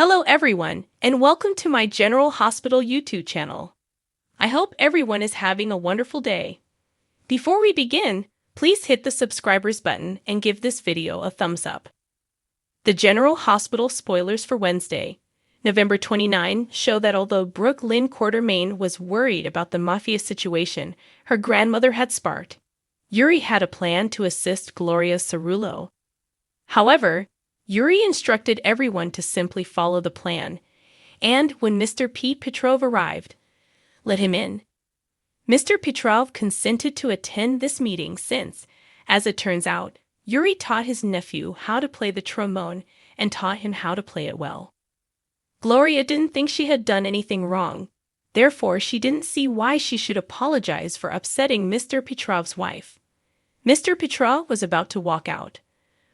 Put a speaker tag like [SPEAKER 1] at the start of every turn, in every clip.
[SPEAKER 1] Hello everyone, and welcome to my General Hospital YouTube channel. I hope everyone is having a wonderful day. Before we begin, please hit the subscribers button and give this video a thumbs up. The General Hospital spoilers for Wednesday, November 29, show that although Brooke Lynn Quartermain was worried about the mafia situation her grandmother had sparked, Yuri had a plan to assist Gloria Cerullo. However, Yuri instructed everyone to simply follow the plan, and when Mr. Pete Petrov arrived, let him in. Mr. Petrov consented to attend this meeting since, as it turns out, Yuri taught his nephew how to play the trombone and taught him how to play it well. Gloria didn't think she had done anything wrong, therefore she didn't see why she should apologize for upsetting Mr. Petrov's wife. Mr. Petrov was about to walk out,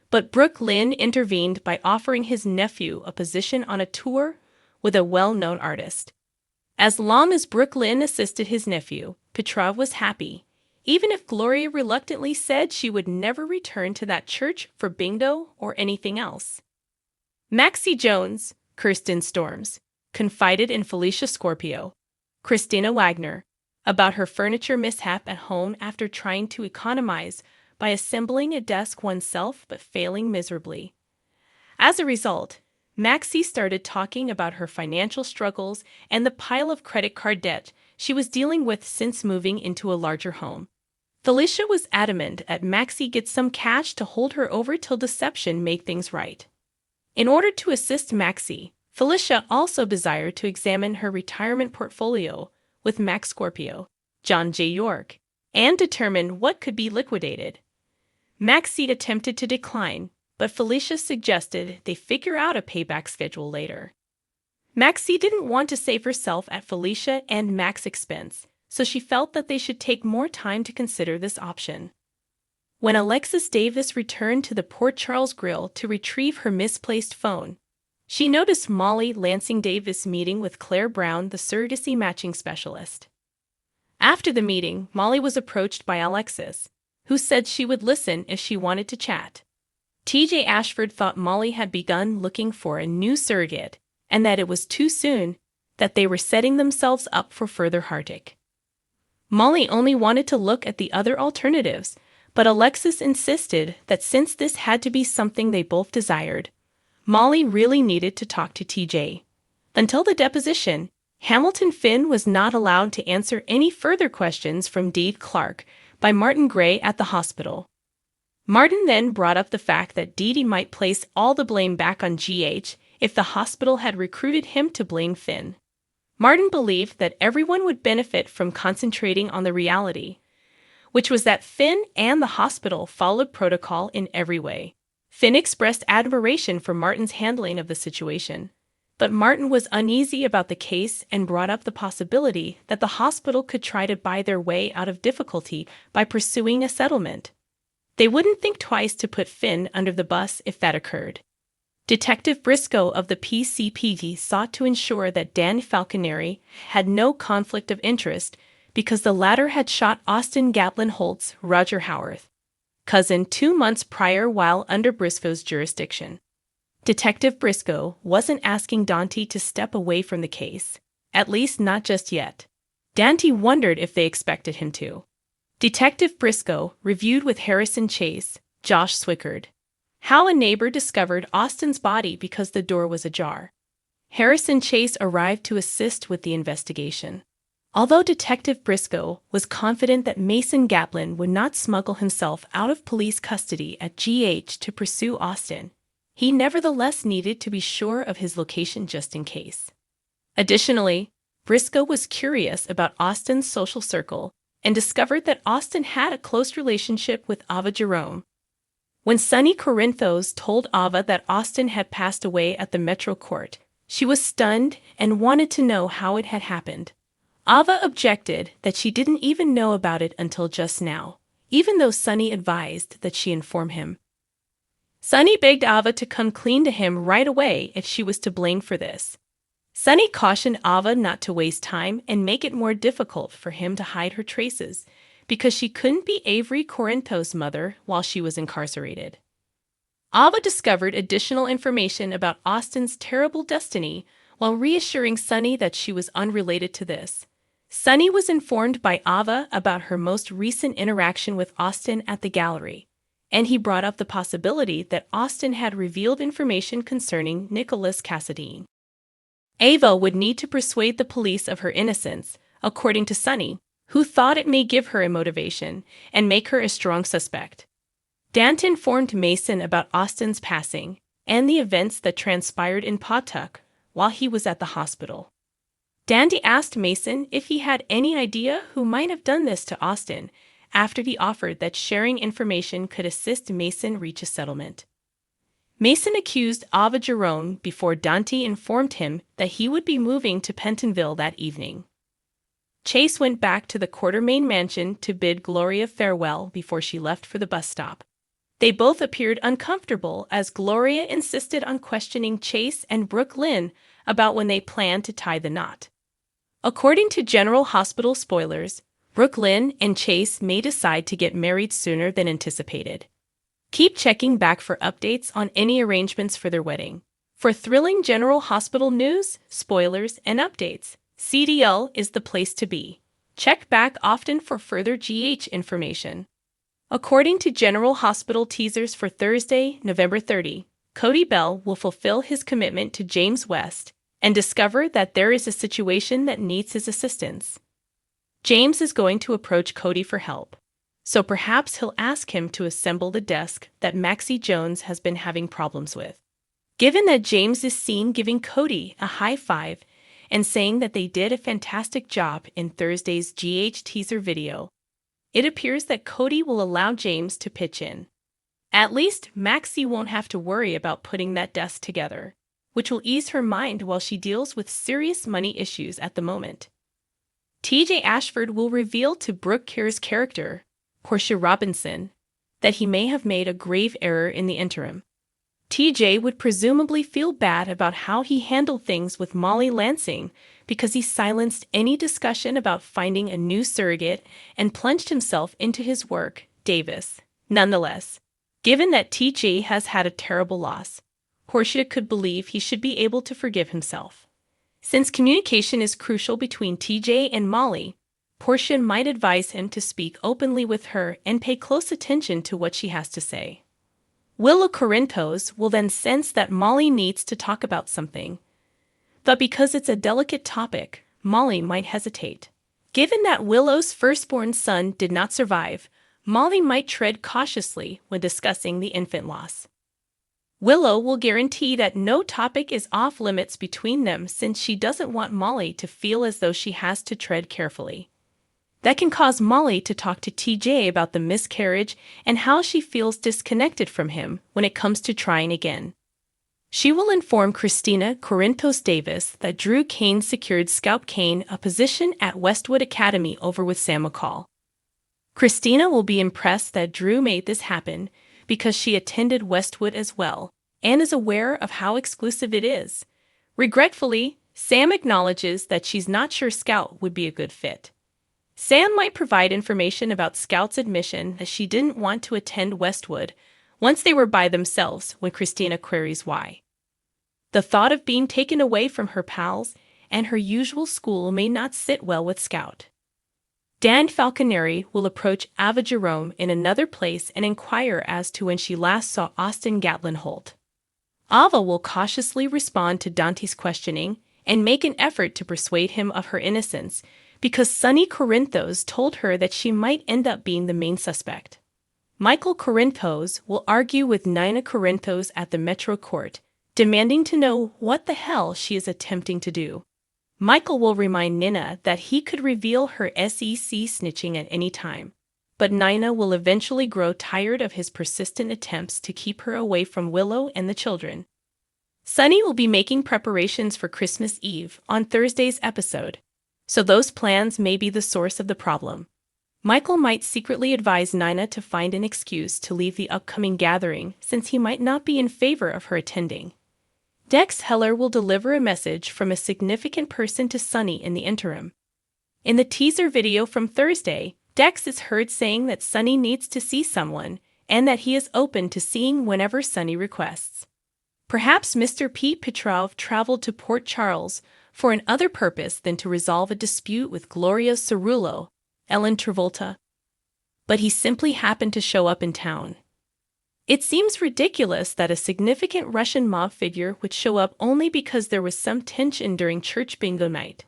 [SPEAKER 1] but Brooke Lynn intervened by offering his nephew a position on a tour with a well-known artist. As long as Brooke Lynn assisted his nephew, Petrov was happy, even if Gloria reluctantly said she would never return to that church for bingo or anything else. Maxie Jones, Kirsten Storms, confided in Felicia Scorpio, Christina Wagner, about her furniture mishap at home after trying to economize by assembling a desk oneself but failing miserably. As a result, Maxie started talking about her financial struggles and the pile of credit card debt she was dealing with since moving into a larger home. Felicia was adamant that Maxie get some cash to hold her over till deception made things right. In order to assist Maxie, Felicia also desired to examine her retirement portfolio with Max Scorpio, John J. York, and determine what could be liquidated. Maxie attempted to decline, but Felicia suggested they figure out a payback schedule later. Maxie didn't want to save herself at Felicia and Max's expense, so she felt that they should take more time to consider this option. When Alexis Davis returned to the Port Charles Grill to retrieve her misplaced phone, she noticed Molly Lansing Davis meeting with Claire Brown, the surrogacy matching specialist. After the meeting, Molly was approached by Alexis, who said she would listen if she wanted to chat. TJ Ashford thought Molly had begun looking for a new surrogate, and that it was too soon, that they were setting themselves up for further heartache. Molly only wanted to look at the other alternatives, but Alexis insisted that since this had to be something they both desired, Molly really needed to talk to TJ. Until the deposition, Hamilton Finn was not allowed to answer any further questions from Dede Clark by Martin Gray at the hospital. Martin then brought up the fact that Dede might place all the blame back on GH if the hospital had recruited him to blame Finn. Martin believed that everyone would benefit from concentrating on the reality, which was that Finn and the hospital followed protocol in every way. Finn expressed admiration for Martin's handling of the situation, but Martin was uneasy about the case and brought up the possibility that the hospital could try to buy their way out of difficulty by pursuing a settlement. They wouldn't think twice to put Finn under the bus if that occurred. Detective Briscoe of the PCPD sought to ensure that Dan Falconeri had no conflict of interest because the latter had shot Austin Gatlin Holt's Roger Howarth, cousin 2 months prior while under Briscoe's jurisdiction. Detective Briscoe wasn't asking Dante to step away from the case, at least not just yet. Dante wondered if they expected him to. Detective Briscoe reviewed with Harrison Chase, Josh Swickard, how a neighbor discovered Austin's body because the door was ajar. Harrison Chase arrived to assist with the investigation. Although Detective Briscoe was confident that Mason Gatlin would not smuggle himself out of police custody at GH to pursue Austin, he nevertheless needed to be sure of his location just in case. Additionally, Briscoe was curious about Austin's social circle and discovered that Austin had a close relationship with Ava Jerome. When Sonny Corinthos told Ava that Austin had passed away at the Metro Court, she was stunned and wanted to know how it had happened. Ava objected that she didn't even know about it until just now, even though Sonny advised that she inform him. Sonny begged Ava to come clean to him right away if she was to blame for this. Sonny cautioned Ava not to waste time and make it more difficult for him to hide her traces, because she couldn't be Avery Corinthos' mother while she was incarcerated. Ava discovered additional information about Austin's terrible destiny while reassuring Sunny that she was unrelated to this. Sunny was informed by Ava about her most recent interaction with Austin at the gallery, and he brought up the possibility that Austin had revealed information concerning Nicholas Cassadine. Ava would need to persuade the police of her innocence, according to Sunny, who thought it may give her a motivation and make her a strong suspect. Danton informed Mason about Austin's passing and the events that transpired in Pawtucket while he was at the hospital. Dandy asked Mason if he had any idea who might have done this to Austin after he offered that sharing information could assist Mason reach a settlement. Mason accused Ava Jerome before Dante informed him that he would be moving to Pentonville that evening. Chase went back to the Quartermain mansion to bid Gloria farewell before she left for the bus stop. They both appeared uncomfortable as Gloria insisted on questioning Chase and Brooke Lynn about when they planned to tie the knot. According to General Hospital spoilers, Brooke Lynn and Chase may decide to get married sooner than anticipated. Keep checking back for updates on any arrangements for their wedding. For thrilling General Hospital news, spoilers, and updates, CDL is the place to be. Check back often for further GH information. According to General Hospital teasers for Thursday, November 30, Cody Bell will fulfill his commitment to James West and discover that there is a situation that needs his assistance. James is going to approach Cody for help, so perhaps he'll ask him to assemble the desk that Maxie Jones has been having problems with. Given that James is seen giving Cody a high five and saying that they did a fantastic job in Thursday's GH teaser video, it appears that Cody will allow James to pitch in. At least Maxie won't have to worry about putting that desk together, which will ease her mind while she deals with serious money issues at the moment. TJ Ashford will reveal to Brooke Kerr's character, Portia Robinson, that he may have made a grave error in the interim. TJ would presumably feel bad about how he handled things with Molly Lansing because he silenced any discussion about finding a new surrogate and plunged himself into his work, Davis. Nonetheless, given that TJ has had a terrible loss, Portia could believe he should be able to forgive himself. Since communication is crucial between TJ and Molly, Portia might advise him to speak openly with her and pay close attention to what she has to say. Willow Corinthos will then sense that Molly needs to talk about something, but because it's a delicate topic, Molly might hesitate. Given that Willow's firstborn son did not survive, Molly might tread cautiously when discussing the infant loss. Willow will guarantee that no topic is off limits between them since she doesn't want Molly to feel as though she has to tread carefully. That can cause Molly to talk to TJ about the miscarriage and how she feels disconnected from him when it comes to trying again. She will inform Christina Corinthos Davis that Drew Kane secured Scout Kane a position at Westwood Academy over with Sam McCall. Christina will be impressed that Drew made this happen because she attended Westwood as well and is aware of how exclusive it is. Regretfully, Sam acknowledges that she's not sure Scout would be a good fit. Sam might provide information about Scout's admission that she didn't want to attend Westwood once they were by themselves when Christina queries why. The thought of being taken away from her pals and her usual school may not sit well with Scout. Dan Falconeri will approach Ava Jerome in another place and inquire as to when she last saw Austin Gatlin Holt. Ava will cautiously respond to Dante's questioning and make an effort to persuade him of her innocence because Sonny Corinthos told her that she might end up being the main suspect. Michael Corinthos will argue with Nina Corinthos at the Metro Court, demanding to know what the hell she is attempting to do. Michael will remind Nina that he could reveal her SEC snitching at any time, but Nina will eventually grow tired of his persistent attempts to keep her away from Willow and the children. Sonny will be making preparations for Christmas Eve on Thursday's episode, so those plans may be the source of the problem. Michael might secretly advise Nina to find an excuse to leave the upcoming gathering since he might not be in favor of her attending. Dex Heller will deliver a message from a significant person to Sonny in the interim. In the teaser video from Thursday, Dex is heard saying that Sonny needs to see someone and that he is open to seeing whenever Sunny requests. Perhaps Mr. Pete Petrov traveled to Port Charles for an other purpose than to resolve a dispute with Gloria Cerullo, Ellen Travolta. But he simply happened to show up in town. It seems ridiculous that a significant Russian mob figure would show up only because there was some tension during church bingo night.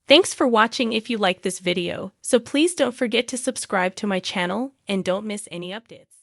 [SPEAKER 1] Thanks for watching. If you like this video, so please don't forget to subscribe to my channel and don't miss any updates.